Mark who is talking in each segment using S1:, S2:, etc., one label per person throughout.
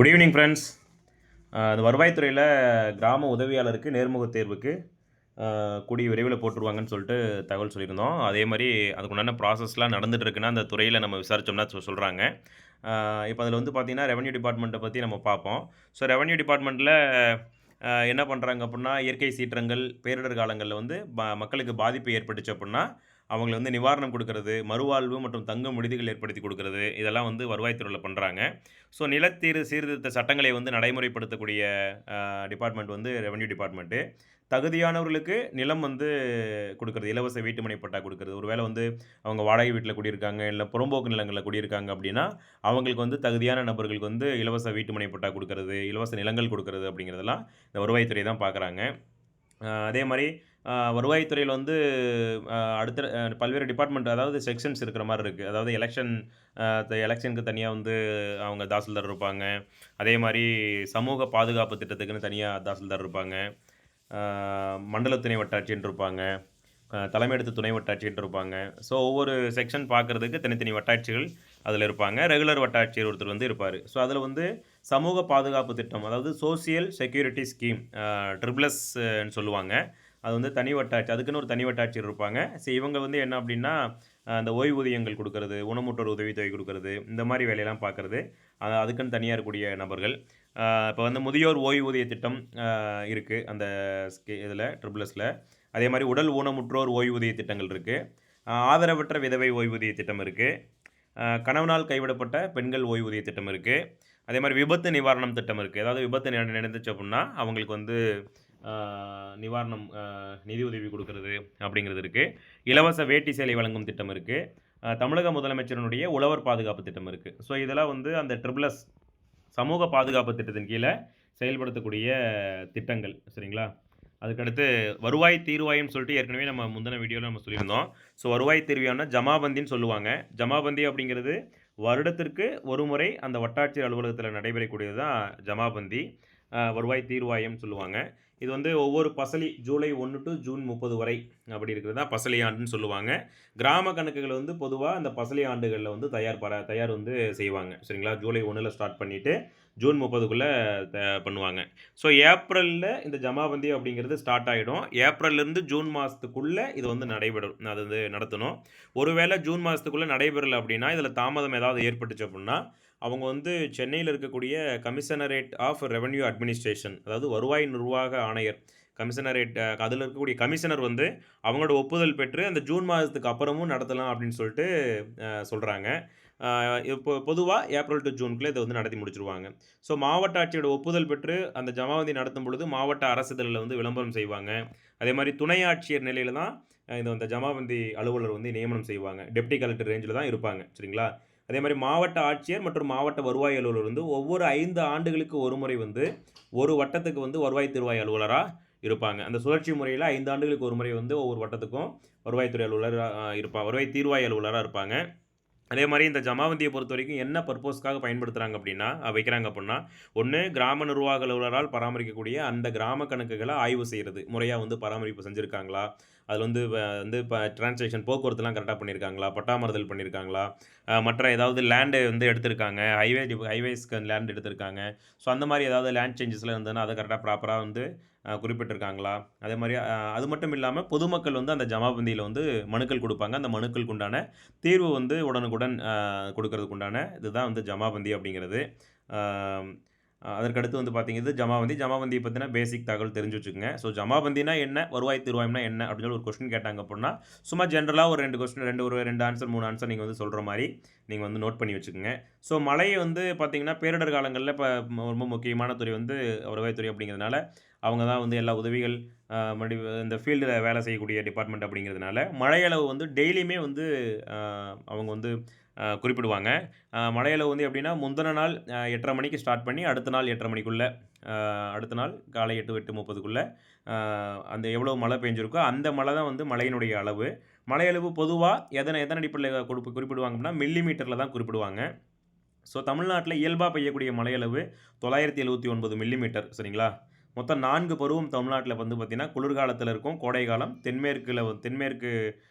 S1: Good evening friends. அந்த வருவாய்த்துறையில் கிராம உதவியாளருக்கு நேர்முக தேர்வுக்கு கூடிய விரைவில் போட்டுருவாங்கன்னு சொல்லிட்டு தகவல் சொல்லியிருந்தோம். அதே மாதிரி அதுக்குண்டான ப்ராசஸ்லாம் நடந்துட்டு இருக்குன்னா அந்த துறையில் நம்ம விசாரித்தோம்னா சொல்கிறாங்க. இப்போ அதில் வந்து பார்த்திங்கன்னா ரெவன்யூ டிபார்ட்மெண்ட்டை பற்றி நம்ம பார்ப்போம். ஸோ ரெவன்யூ டிபார்ட்மெண்ட்டில் என்ன பண்ணுறாங்க அப்படின்னா, இயற்கை சீற்றங்கள், பேரிடர் காலங்களில் வந்து மக்களுக்கு பாதிப்பு ஏற்பட்டுச்சு அப்படின்னா அவங்களுக்கு வந்து நிவாரணம் கொடுக்கறது, மறுவாழ்வு மற்றும் தங்கும் விடுதிகள் ஏற்படுத்தி கொடுக்கறது, இதெல்லாம் வந்து வருவாய்த்துறையில் பண்ணுறாங்க. ஸோ நிலத்தீர் சீர்திருத்த சட்டங்களை வந்து நடைமுறைப்படுத்தக்கூடிய டிபார்ட்மெண்ட் வந்து ரெவன்யூ டிபார்ட்மெண்ட்டு. தகுதியானவர்களுக்கு நிலம் வந்து கொடுக்கறது, இலவச வீட்டுமனை பட்டா கொடுக்கறது. ஒரு வேளை வந்து அவங்க வாடகை வீட்டில் குடியிருக்காங்க, இல்லை புறம்போக்கு நிலங்களில் குடியிருக்காங்க அப்படின்னா, அவங்களுக்கு வந்து தகுதியான நபர்களுக்கு வந்து இலவச வீட்டுமனை பட்டா கொடுக்கறது, இலவச நிலங்கள் கொடுக்கறது அப்படிங்கிறதெல்லாம் இந்த வருவாய்த்துறை தான் பார்க்குறாங்க. அதே மாரி வருவாய்த்துறையில வந்து அடுத்த பல்வேறு டிபார்ட்மெண்ட் அதாவது செக்ஷன்ஸ் இருக்கிற மாரி இருக்கு. அதாவது எலக்ஷனுக்கு தனியா வந்து அவங்க தாசில்தார் இருப்பாங்க. அதே மாரி சமூக பாதுகாப்பு திட்டத்துக்குன்னு தனியா தாசில்தார் இருப்பாங்க. மண்டல துணை வட்டாட்சியர் இருப்பாங்க. தலைமையெடுத்து துணை வட்டாட்சியர் இருப்பாங்க. ஸோ ஒவ்வொரு செக்ஷன் பார்க்குறதுக்கு தனித்தனி வட்டாட்சியர்கள் அதில இருப்பாங்க. ரெகுலர் வட்டாட்சியர் ஒருத்தர் வந்து இருப்பாரு. ஸோ அதில வந்து சமூக பாதுகாப்பு திட்டம், அதாவது சோசியல் செக்யூரிட்டி ஸ்கீம் ட்ரிபிள்எஸ்ன்னு சொல்லுவாங்க. அது வந்து தனி வட்டாட்சி, அதுக்குன்னு ஒரு தனி வட்டாட்சியர் இருப்பாங்க. ஸோ இவங்க வந்து என்ன அப்படின்னா, அந்த ஓய்வூதியங்கள் குடுக்கறது, ஊனமுற்றோர் உதவித்தொகை குடுக்கறது, இந்த மாரி வேலையெல்லாம் பார்க்கறது, அதுக்குன்னு தனியா இருக்கக்கூடிய நபர்கள். இப்போ வந்து முதியோர் ஓய்வூதிய திட்டம் இருக்கு. அந்த இதில ட்ரிபிள்எஸ்ல. அதே மாரி உடல் ஊனமுற்றோர் ஓய்வூதிய திட்டங்கள் இருக்கு. ஆதரவற்ற விதவை ஓய்வூதிய திட்டம் இருக்கு. கணவனால் கைவிடப்பட்ட பெண்கள் ஓய்வூதிய திட்டம் இருக்கு. அதே மாரி விபத்து நிவாரணம் திட்டம் இருக்கு. ஏதாவது விபத்து நடந்துச்சு அப்புட்ன்னா, அவங்களுக்கு வந்து நிவாரணம் நிதியுதவி குடுக்கறது அப்படிங்கிறது இருக்கு. இலவச வேட்டி சேலை வழங்கும் திட்டம் இருக்கு. தமிழக முதலமைச்சரினுடைய உழவர் பாதுகாப்பு திட்டம் இருக்கு. ஸோ இதெல்லாம் வந்து அந்த ட்ரிபிள்எஸ் சமூக பாதுகாப்பு திட்டத்தின் கீழ செயல்படுத்தக்கூடிய திட்டங்கள். சரிங்களா? அதுக்கடுத்து வருவாய் தீர்வாயம்னு சொல்லிட்டு ஏற்கனவே நம்ம முந்தின வீடியோல நம்ம சொல்லியிருந்தோம். ஸோ வருவாய் தீர்வாயம்னா ஜமாபந்தின்னு சொல்லுவாங்க. ஜமாபந்தி அப்படிங்கிறது வருடத்திற்கு ஒரு முறை அந்த வட்டாட்சியர் அலுவலகத்தில நடைபெறக்கூடியது தான் ஜமாபந்தி. வருவாய் தீர்வாயம் சொல்லுவாங்க. இது வந்து ஒவ்வொரு பசலி ஜூலை 1 டூ ஜூன் 30 வரை அப்படி இருக்கிறது தான் பசலி ஆண்டுன்னு சொல்லுவாங்க. கிராம கணக்குகள் வந்து பொதுவா அந்த பசலி ஆண்டுகள்ல வந்து தயார் வந்து செய்வாங்க. சரிங்களா? ஜூலை 1ல ஸ்டார்ட் பண்ணிட்டு ஜூன் 30க்குள்ள பண்ணுவாங்க. ஸோ ஏப்ரல்ல இந்த ஜமாபந்தி அப்படிங்கிறது ஸ்டார்ட் ஆயிடும். ஏப்ரல்லேருந்து ஜூன் மாசத்துக்குள்ள இது வந்து நடைபெறும். அது வந்து நடத்தணும். ஒருவேளை ஜூன் மாசத்துக்குள்ள நடைபெறல அப்படின்னா, இதில தாமதம் ஏதாவது ஏற்பட்டுச்சு அப்படின்னா, அவங்க வந்து சென்னையில இருக்கக்கூடிய கமிஷனரேட் ஆஃப் ரெவென்யூ அட்மினிஸ்ட்ரேஷன், அதாவது வருவாய் நிர்வாக ஆணையர் கமிஷனரேட், அதில இருக்கக்கூடிய கமிஷனர் வந்து அவங்களோட ஒப்புதல் பெற்று அந்த ஜூன் மாதத்துக்கு அப்புறமும் நடத்தலாம் அப்படின்னு சொல்லிட்டு சொல்றாங்க. இப்போ பொதுவா ஏப்ரல் டூ ஜூன்குள்ள இத வந்து நடத்தி முடிச்சுருவாங்க. ஸோ மாவட்ட ஆட்சியரோட ஒப்புதல் பெற்று அந்த ஜமாபந்தி நடத்தும் பொழுது மாவட்ட அரசு இதழில வந்து விளம்பரம் செய்வாங்க. அதே மாரி துணை ஆட்சியர் நிலையில தான் இந்த ஜமாபந்தி அலுவலர் வந்து நியமனம் செய்வாங்க. டெப்டி கலெக்டர் ரேஞ்சில தான் இருப்பாங்க. சரிங்களா? அதே மாரி மாவட்ட ஆட்சியர் மற்றும் மாவட்ட வருவாய் அலுவலர் வந்து ஒவ்வொரு 5 ஆண்டுகளுக்கு ஒரு முறை வந்து ஒரு வட்டத்துக்கு வந்து வருவாய் தீர்வாய் அலுவலரா இருப்பாங்க. அந்த சுழற்சி முறையில 5 ஆண்டுகளுக்கு ஒரு முறை வந்து ஒவ்வொரு வட்டத்துக்கும் வருவாய்த்துறை அலுவலர் வருவாய் தீர்வாய் அலுவலரா இருப்பாங்க. அதே மாரி இந்த ஜமாபந்திய பொறுத்தவரைக்கும் என்ன பர்ப்போஸ்க்காக பயன்படுத்துறாங்க அப்படின்னா, வைக்கிறாங்க அப்படின்னா, 1 கிராம நிர்வாக அலுவலரால் பராமரிக்கக்கூடிய அந்த கிராம கணக்குகள ஆய்வு செய்றது. முறையா வந்து பராமரிப்பு செஞ்சிருக்காங்களா? அதுல வந்து வந்து இப்ப டிரான்சாக்ஷன் போக்குவரத்துலாம் கரெக்ட்டா பண்ணியிருக்காங்களா? பட்டாமறுதல் பண்ணியிருக்காங்களா? மற்ற ஏதாவது லேண்ட் வந்து எடுத்திருக்காங்க. ஹைவேஸ்க்கு லேண்ட் எடுத்திருக்காங்க. ஸோ அந்த மாரி ஏதாவது லேண்ட் சேஞ்சஸ்லாம் இருந்ததுன்னா, அத கரெக்ட்டா ப்ராப்பரா வந்து குறிப்பிட்டிருக்காங்களா? அதே மாரி அது மட்டும் இல்லாம பொதுமக்கள் வந்து அந்த ஜமாபந்தியில வந்து மனுக்கள் குடுப்பாங்க. அந்த மனுக்களுக்கு உண்டான தீர்வு வந்து உடனுக்குடன் கொடுக்கறதுக்கு உண்டான இதுதான் வந்து ஜமாபந்தி அப்படிங்கிறது. ஆ அதற்கடுத்து வந்து பார்த்தீங்க, இது ஜமாபந்திய பத்தின பேசிக் தகவல் தெரிஞ்சு வச்சுக்கங்க. ஸோ ஜமாபந்தினா என்ன? வருவாய் தீர்வாயம்னா என்ன? அப்படின்னு சொல்லி ஒரு கொஸ்டின் கேட்டாங்க அப்படின்னா, சும்மா ஜெனரலா ஒரு 2 கொஸ்டின் 2 ஆன்சர் 3 ஆன்சர் நீங்க வந்து சொல்ற மாரி நீங்க வந்து நோட் பண்ணி வச்சுக்கங்க. ஸோ மழை வந்து பார்த்தீங்கன்னா, பேரிடர் காலங்கள்ல இப்ப ரொம்ப முக்கியமான துறை வந்து வருவாய்த்துறை அப்படிங்கிறதுனால, அவங்க தான் வந்து எல்லா உதவிகள் இந்த ஃபீல்டுல வேலை செய்யக்கூடிய டிபார்ட்மெண்ட் அப்படிங்கிறதுனால, மழை அளவு வந்து டெய்லியுமே வந்து அ அவங்க வந்து குறிப்பிடுவாங்க. மழை அளவு வந்து எப்படின்னா, முந்தின நாள் 8:30 மணிக்கு ஸ்டார்ட் பண்ணி, அடுத்த நாள் 8:30 மணிக்குள்ள, அடுத்த நாள் காலை 8:30க்குள்ள அந்த எவ்வளோ மழை பெஞ்சிருக்கோ, அந்த மழை தான் வந்து மழையினுடைய அளவு. மழை அளவு பொதுவா எதன் அடிப்படையில குறிப்பிடுவாங்க அப்படின்னா, மில்லி மீட்டர்ல தான் குறிப்பிடுவாங்க. ஸோ தமிழ்நாட்டில இயல்பா பெய்யக்கூடிய மழை அளவு 979 மில்லிமீட்டர். சரிங்களா? மொத்தம் 4 பருவம் தமிழ்நாட்டில வந்து பார்த்தீங்கன்னா, குளிர்காலத்தில இருக்கும், கோடைக்காலம், தென்மேற்கு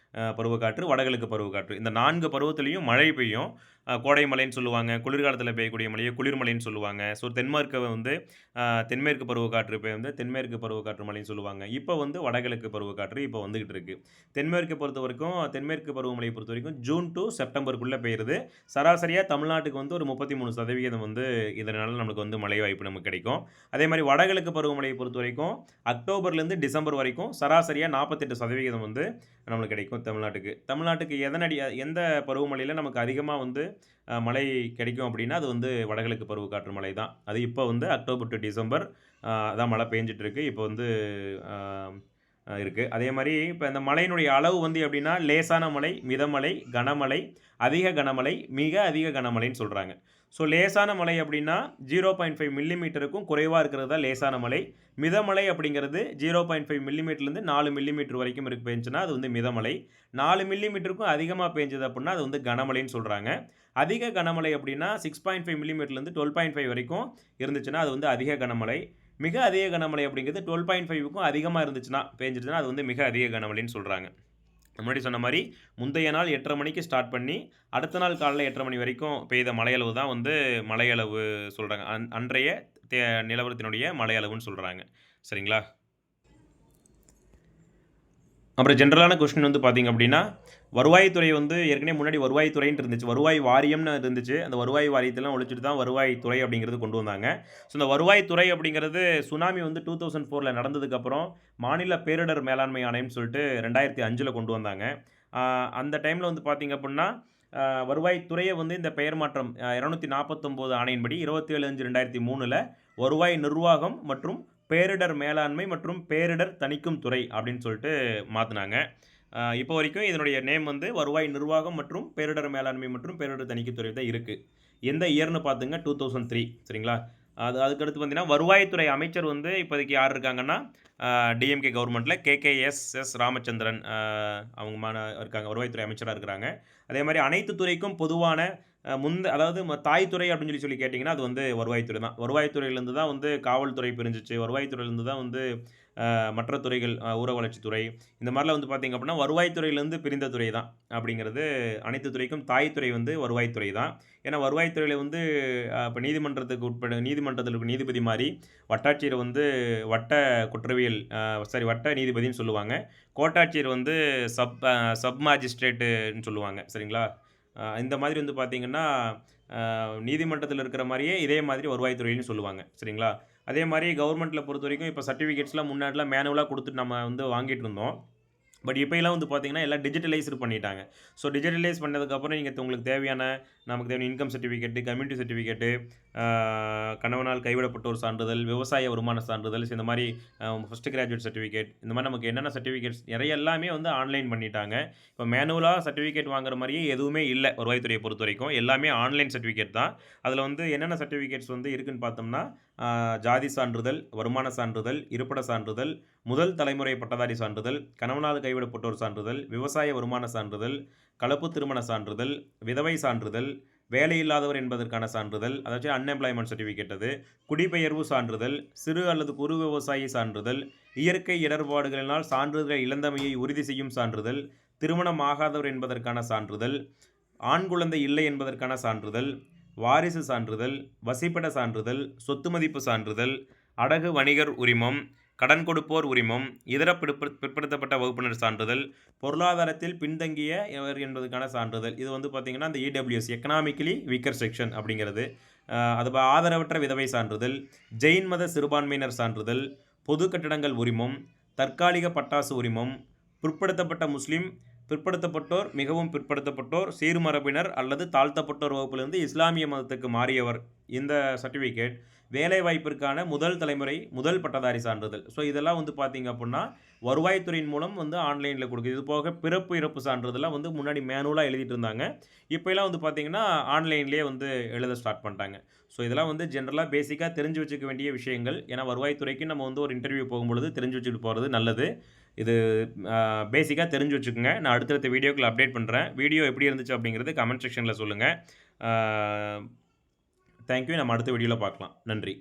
S1: பருவக்காற்று, வடகிழக்கு பருவக்காற்று. இந்த 4 பருவத்திலயும் மழை பெய்யும். கோடை மழைன்னு சொல்லுவாங்க. குளிர்காலத்தில பெய்யக்கூடிய மழைய குளிர்மழைன்னு சொல்லுவாங்க. ஸோ தென்மேற்க வந்து தென்மேற்கு பருவக்காற்று இப்ப வந்து தென்மேற்கு பருவக்காற்று மழைன்னு சொல்லுவாங்க. இப்ப வந்து வடகிழக்கு பருவக்காற்று இப்ப வந்துகிட்டு இருக்கு. தென்மேற்கு பருவமழைய பொறுத்தவரைக்கும் ஜூன் டூ செப்டம்பருக்குள்ள பெய்யுறது. சராசரியா தமிழ்நாட்டுக்கு வந்து ஒரு 33% வந்து இதனால நமக்கு வந்து மழை வாய்ப்பு நமக்கு கிடைக்கும். அதே மாரி வடகிழக்கு பருவமழைய பொறுத்தவரைக்கும் அக்டோபர்லேருந்து டிசம்பர் வரைக்கும் சராசரியா 48% வந்து நம்மளுக்கு கிடைக்கும் தமிழ்நாட்டுக்கு. தமிழ்நாட்டுக்கு எந்த பருவமழையில நமக்கு அதிகமா வந்து மழை கிடைக்கும் அப்படின்னா, அது வந்து வடகிழக்கு பருவக்காற்று மழை தான். அது இப்போ வந்து அக்டோபர் டூ டிசம்பர் அதான் மழை பெஞ்சுட்டு இருக்கு. இப்போ வந்து அ இருக்கு. அதே மாரி இப்ப இந்த மழையினுடைய அளவு வந்து எப்படின்னா, லேசான மழை, மிதமழை, கனமழை, அதிக கனமழை, மிக அதிக கனமழைன்னு சொல்றாங்க. ஸோ லேசான மழை அப்படின்னா 0.5 மில்லிமீட்டருக்கும் குறைவா இருக்கிறது தான் லேசான மழை. மிதமழை அப்படிங்கிறது 0.5 மில்லிமீட்டர்லேருந்து 4 மில்லிமீட்டர் வரைக்கும் பெஞ்சுச்சுன்னா அது வந்து மிதமழை. 4 மில்லிமீட்டருக்கும் அதிகமா பெஞ்சது அப்படின்னா அது வந்து கனமழைன்னு சொல்றாங்க. அதிக கனமழை அப்படின்னா 6.5 மில்லிமீட்டர்லேருந்து 12.5 வரைக்கும் இருந்துச்சுன்னா அது வந்து அதிக கனமழை. மிக அதிக கனமழை அப்படிங்கிறது 12.5க்கும் அதிகமா இருந்துச்சுன்னா, பேஞ்சிருச்சுன்னா அது வந்து மிக அதிக கனமழைன்னு சொல்றாங்க. முன்னாடி சொன்ன மாரி, முந்தைய நாள் 8:30 மணிக்கு ஸ்டார்ட் பண்ணி, அடுத்த நாள் காலைல 8:30 மணி வரைக்கும் பெய்த மழையளவு தான் வந்து மழையளவு சொல்றாங்க. அன்றைய தே நிலவரத்தினுடைய மழையளவுன்னு சொல்றாங்க. சரிங்களா? அப்புறம் ஜென்ரலான கொஸ்டின் வந்து பார்த்தீங்க அப்படின்னா, வருவாய்த்துறை வந்து ஏற்கனவே முன்னாடி வருவாய்த்துறைன்ட்டு இருந்துச்சு. வருவாய் வாரியம்னு இருந்துச்சு. அந்த வருவாய் வாரியத்தெல்லாம் ஒழிச்சுட்டு தான் வருவாய்த்துறை அப்படிங்கிறது கொண்டு வந்தாங்க. ஸோ இந்த வருவாய்த்துறை அப்படிங்கிறது சுனாமி வந்து 2004ல நடந்ததுக்கப்புறம் மாநில பேரிடர் மேலாண்மை ஆணையம்னு சொல்லிட்டு 2005ல கொண்டு வந்தாங்க. அ அந்த டைம்ல வந்து பார்த்தீங்க அப்படின்னா, வருவாய்த்துறைய வந்து இந்த பெயர் மாற்றம் 249 ஆணையின்படி 27/5/2003ல வருவாய் நிர்வாகம் மற்றும் பேரிடர் மேலாண்மை மற்றும் பேரிடர் தணிக்கும் துறை அப்படின்னு சொல்லிட்டு மாத்துனாங்க. இப்போ வரைக்கும் இதனுடைய நேம் வந்து வருவாய் நிர்வாகம் மற்றும் பேரிடர் மேலாண்மை மற்றும் பேரிடர் தணிக்கைத் துறை தான் இருக்கு. எந்த இயர்ன்னு பார்த்துங்க 2003 சரிங்களா? அதுக்கடுத்து பார்த்தீங்கன்னா, வருவாய்த்துறை அமைச்சர் வந்து இப்போதைக்கு யார் இருக்காங்கன்னா, டிஎம்கே கவர்மெண்ட்ல கேகேஎஸ் ராமச்சந்திரன் இருக்காங்க. வருவாய்த்துறை அமைச்சரா இருக்கிறாங்க. அதே மாரி அனைத்து துறைக்கும் பொதுவான அதாவது தாய் துறை அப்படின்னு சொல்லி கேட்டீங்கன்னா, அது வந்து வருவாய்த்துறை தான். வருவாய்த்துறையிலேருந்து தான் வந்து காவல்துறை பிரிஞ்சுச்சு. வருவாய்த்துறையிலேருந்து தான் வந்து மற்ற துறைகள் ஊரக வளர்ச்சித்துறை இந்த மாரிலாம் வந்து பார்த்தீங்க அப்படின்னா, வருவாய்த்துறையிலேருந்து பிரிந்த துறை தான் அப்படிங்கிறது அனைத்து துறைக்கும் தாய் துறை வந்து வருவாய்த்துறை தான். ஏன்னா வருவாய்த்துறையில வந்து இப்ப நீதிமன்றத்தில இருக்க நீதிபதி மாரி வட்டாட்சியர் வந்து வட்ட குற்றவியல் வட்ட நீதிபதின்னு சொல்லுவாங்க. கோட்டாட்சியர் வந்து சப் மாஜிஸ்ட்ரேட்டுன்னு சொல்லுவாங்க. சரிங்களா? இந்த மாதிரி வந்து பார்த்தீங்கன்னா, நீதிமன்றத்தில இருக்கிற மாரியே இதே மாதிரி வருவாய்த்துறையிலும் சொல்லுவாங்க. சரிங்களா? அதே மாரி கவர்மெண்ட்ல பொறுத்தவரைக்கும் இப்ப சர்டிஃபிகேட்ஸ்லாம் முன்னாடிலாம் மேனுவலா குடுத்துட்டு நம்ம வந்து வாங்கிட்டு இருந்தோம். பட் இப்பயெல்லாம் வந்து பார்த்தீங்கன்னா, எல்லாம் டிஜிட்டலைஸ்டு பண்ணிட்டாங்க. ஸோ டிஜிட்டலைஸ் பண்ணதுக்கப்புறம் உங்களுக்கு தேவையான நமக்கு தேவையான இன்கம் சர்டிஃபிகேட்டு, கம்யூனிட்டி சர்டிஃபிகேட்டு, ஆ கணவனால் கைவிடப்பட்டோர் சான்றிதழ், விவசாய வருமான சான்றிதழ், இந்த மாரி ஃபர்ஸ்ட் கிராஜுவேட் சர்டிஃபிகேட் இந்த மாரி நமக்கு என்னென்ன சர்டிஃபிகேட்ஸ் நெறைய எல்லாமே வந்து ஆன்லைன் பண்ணிட்டாங்க. இப்போ மேனுவலா சர்டிஃபிகேட் வாங்குற மாரியே எதுவுமே இல்ல வருவாய்த்துறைய பொறுத்தவரைக்கும். எல்லாமே ஆன்லைன் சர்டிஃபிகேட் தான். அதில வந்து என்னென்ன சர்டிஃபிகேட்ஸ் வந்து இருக்குன்னு பார்த்தோம்னா, ஜாதி சான்றிதழ், வருமான சான்றிதழ், இருப்பிட சான்றிதழ், முதல் தலைமுறை பட்டதாரி சான்றிதழ், கணவனால் கைவிடப்பட்டோர் சான்றிதழ், விவசாய வருமான சான்றிதழ், கலப்பு திருமண சான்றிதழ், விதவை சான்றிதழ், வேலையில்லாதவர் என்பதற்கான சான்றிதழ், அதாச்சும் அன்எம்ப்ளாய்மென்ட் சர்டிஃபிகேட் அது, குடிபெயர்வு சான்றிதழ், சிறு அல்லது குறு விவசாயி சான்றிதழ், இயற்கை இடர்பாடுகளினால் சான்றிதழ் இழந்தமையை உறுதி செய்யும் சான்றிதழ், திருமணம் ஆகாதவர் என்பதற்கான சான்றிதழ், ஆண் குழந்தை இல்லை என்பதற்கான சான்றிதழ், வாரிசு சான்றிதழ், வசிப்பிட சான்றிதழ், சொத்து மதிப்பு சான்றிதழ், அடகு வணிகர் உரிமம், கடன் கொடுப்போர் உரிமம், இதர பிற்படுத்தப்பட்ட வகுப்பினர் சான்றிதழ், பொருளாதாரத்தில் பின்தங்கியவர் என்பதற்கான சான்றிதழ். இது வந்து பார்த்தீங்கன்னா, இந்த இடபிள்யூஎஸ் எக்கனாமிக்கலி வீக்கர் செக்ஷன் அப்படிங்கிறது. அது ஆதரவற்ற விதவை சான்றிதழ், ஜெயின் மத சிறுபான்மையினர் சான்றிதழ், பொது கட்டடங்கள் உரிமம், தற்காலிக பட்டாசு உரிமம், பிற்படுத்தப்பட்ட முஸ்லிம், பிற்படுத்தப்பட்டோர், மிகவும் பிற்படுத்தப்பட்டோர், சீர்மரபினர் அல்லது தாழ்த்தப்பட்டோர் வகுப்பிலிருந்து இஸ்லாமிய மதத்துக்கு மாறியவர் இந்த சர்டிஃபிகேட், வேலைவாய்ப்பிற்கான முதல் தலைமுறை முதல் பட்டதாரி சான்றிதழ். ஸோ இதெல்லாம் வந்து பார்த்தீங்க அப்புட்னா, வருவாய்த்துறையின் மூலம் வந்து ஆன்லைன்ல குடுக்குது. இது போக பிறப்பு, இறப்பு சான்றிதழ்லாம் வந்து முன்னாடி மேனுவலா எழுதிட்டு இருந்தாங்க. இப்பல்லாம் வந்து பார்த்தீங்கன்னா, ஆன்லைன்லேயே வந்து எழுத ஸ்டார்ட் பண்ணிட்டாங்க. ஸோ இதெல்லாம் வந்து ஜென்ரலா பேசிக்கா தெரிஞ்சு வச்சுக்க வேண்டிய விஷயங்கள். ஏன்னா வருவாய்த்துறைக்கு நம்ம வந்து ஒரு இன்டர்வியூ போகும்பொழுது தெரிஞ்சு வச்சுட்டு போறது நல்லது. இது பேசிக்கா தெரிஞ்சு வச்சுக்கங்க. நான் அடுத்தடுத்த வீடியோக்கள அப்டேட் பண்றேன். வீடியோ எப்படி இருந்துச்சு அப்படிங்கிறது கமெண்ட் செக்ஷன்ல சொல்லுங்க. Thank you. நம்ம அடுத்த வீடியோல பார்க்கலாம். நன்றி.